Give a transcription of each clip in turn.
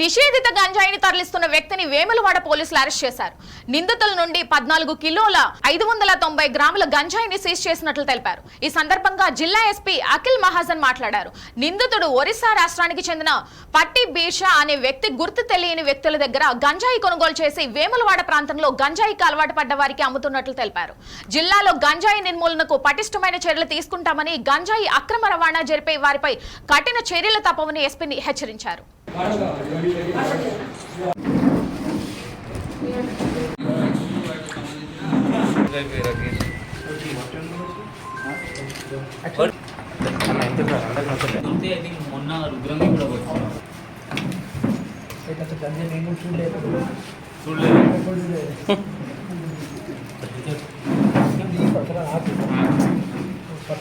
నిషేధిత గంజాయిని తరలిస్తున్న వ్యక్తిని వేములవాడ పోలీసులు అరెస్ట్ చేశారు. నిందితుల నుండి 14 కిలోల 590 గ్రాముల గంజాయిని సీజ్ చేసినట్లు తెలిపారు. ఈ సందర్భంగా జిల్లా ఎస్పీ అఖిల్ మహాజన్ మాట్లాడారు. నిందితుడు ఒరిస్సా రాష్ట్రానికి చెందిన పట్టి బీర్షా అనే వ్యక్తి గుర్తు తెలియని వ్యక్తుల దగ్గర గంజాయి కొనుగోలు చేసి వేములవాడ ప్రాంతంలో గంజాయికి అలవాటు పడ్డ వారికి అమ్ముతున్నట్లు తెలిపారు. జిల్లాలో గంజాయి నిర్మూలనకు పటిష్టమైన చర్యలు తీసుకుంటామని, గంజాయి అక్రమ రవాణా జరిపే వారిపై కఠిన చర్యలు తప్పవని ఎస్పీ హెచ్చరించారు.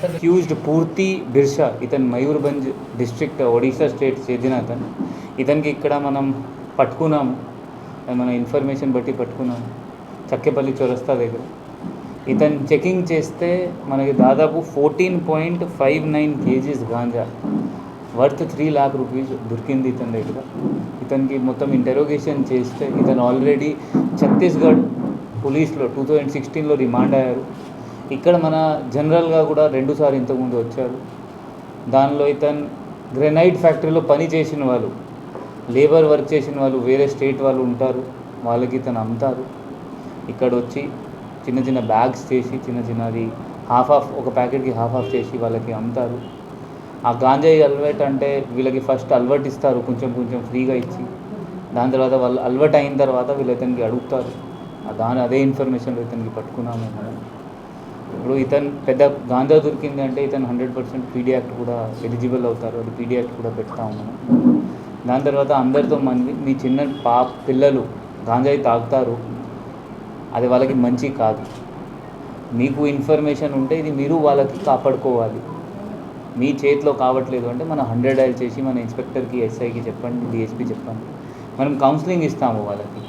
అక్యూజ్డ్ పూర్తి బిర్షా ఇతను మయూర్భంజ్ డిస్ట్రిక్ట్ ఒడిశా స్టేట్ చెందిన అతను. ఇతనికి ఇక్కడ మనం పట్టుకున్నాము, మన ఇన్ఫర్మేషన్ బట్టి పట్టుకున్నాము చక్కెపల్లి చౌరస్తా దగ్గర. ఇతను చెకింగ్ చేస్తే మనకి దాదాపు 14.59 kgs ganja worth 3 lakh rupees దొరికింది ఇతని దగ్గర. ఇతనికి మొత్తం ఇంటరోగేషన్ చేస్తే ఇతను ఆల్రెడీ ఛత్తీస్గఢ్ పోలీస్లో 2016లో రిమాండ్ అయ్యారు. ఇక్కడ మన జనరల్గా కూడా 2 సార్లు ఇంతకుముందు వచ్చారు. దానిలో ఇతను గ్రెనైట్ ఫ్యాక్టరీలో పని చేసిన వాళ్ళు, లేబర్ వర్క్ చేసిన వాళ్ళు, వేరే స్టేట్ వాళ్ళు ఉంటారు, వాళ్ళకి ఇతను అమ్ముతారు. ఇక్కడ వచ్చి చిన్న చిన్న బ్యాగ్స్ చేసి చిన్నది హాఫ్ ఒక ప్యాకెట్కి హాఫ్ చేసి వాళ్ళకి అమ్ముతారు. ఆ గాంజాయి అలవాటు అంటే వీళ్ళకి ఫస్ట్ అలవాటు ఇస్తారు, కొంచెం ఫ్రీగా ఇచ్చి, దాని తర్వాత వాళ్ళు అలవాటు అయిన తర్వాత వీళ్ళు ఇతనికి అడుగుతారు. అదే ఇన్ఫర్మేషన్లో ఇతనికి పట్టుకున్నాము మనం. ఇప్పుడు ఇతను పెద్ద గాంజా దొరికింది అంటే ఇతను 100% పీడీ యాక్ట్ కూడా ఎలిజిబుల్ అవుతారు. అది పీడీ యాక్ట్ కూడా పెడతాము మనం. దాని తర్వాత అందరితో మీ చిన్న పిల్లలు గాంజాయి తాగుతారు, అది వాళ్ళకి మంచి కాదు. మీకు ఇన్ఫర్మేషన్ ఉంటే ఇది మీరు వాళ్ళకి కాపాడుకోవాలి. మీ చేతిలో కావట్లేదు అంటే మన 100 డయల్ చేసి మన ఇన్స్పెక్టర్కి, ఎస్ఐకి చెప్పండి, డిఎస్పీ చెప్పండి. మనం కౌన్సిలింగ్ ఇస్తాము వాళ్ళకి.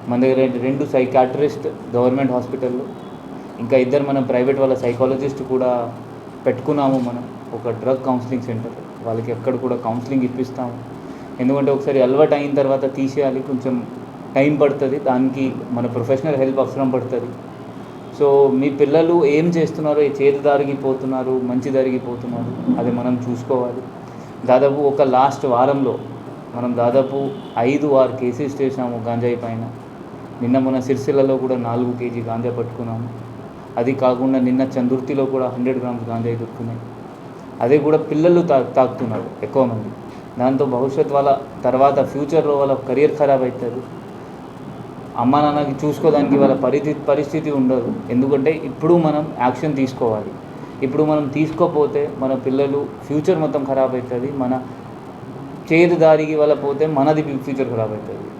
మన దగ్గర 2 సైకాట్రిస్ట్ గవర్నమెంట్ హాస్పిటల్లో, ఇంకా 2 మనం ప్రైవేట్ వాళ్ళ సైకాలజిస్ట్ కూడా పెట్టుకున్నాము. మనం ఒక డ్రగ్ కౌన్సిలింగ్ సెంటర్, వాళ్ళకి ఎక్కడ కూడా కౌన్సిలింగ్ ఇప్పిస్తాము. ఎందుకంటే ఒకసారి అలవాటు అయిన తర్వాత తీసేయాలి, కొంచెం టైం పడుతుంది, దానికి మన ప్రొఫెషనల్ హెల్ప్ అవసరం పడుతుంది. సో మీ పిల్లలు ఏం చేస్తున్నారో, చేతి దారికి పోతున్నారు, మంచి దారికి పోతున్నారు, అది మనం చూసుకోవాలి. దాదాపు ఒక లాస్ట్ వారంలో మనం దాదాపు 5-6 కేసెస్ చేసాము గాంజాయి పైన. నిన్న మన సిరిసిల్లలో కూడా 4 kg గాంజా పట్టుకున్నాము. అది కాకుండా నిన్న చందుర్తిలో కూడా 100 grams గాంజాయి దొరుకుతున్నాయి. అదే కూడా పిల్లలు తాగుతున్నారు ఎక్కువ మంది. దాంతో భవిష్యత్ వాళ్ళ తర్వాత ఫ్యూచర్లో వాళ్ళ కెరియర్ ఖరాబ్ అవుతుంది. అమ్మా నాన్నకి చూసుకోవడానికి వాళ్ళ పరిస్థితి ఉండదు. ఎందుకంటే ఇప్పుడు మనం యాక్షన్ తీసుకోవాలి. ఇప్పుడు మనం తీసుకోపోతే మన పిల్లలు ఫ్యూచర్ మొత్తం ఖరాబ్ అవుతుంది. మన చేతి దారికి వాళ్ళ పోతే మనది ఫ్యూచర్ ఖరాబ్ అవుతుంది.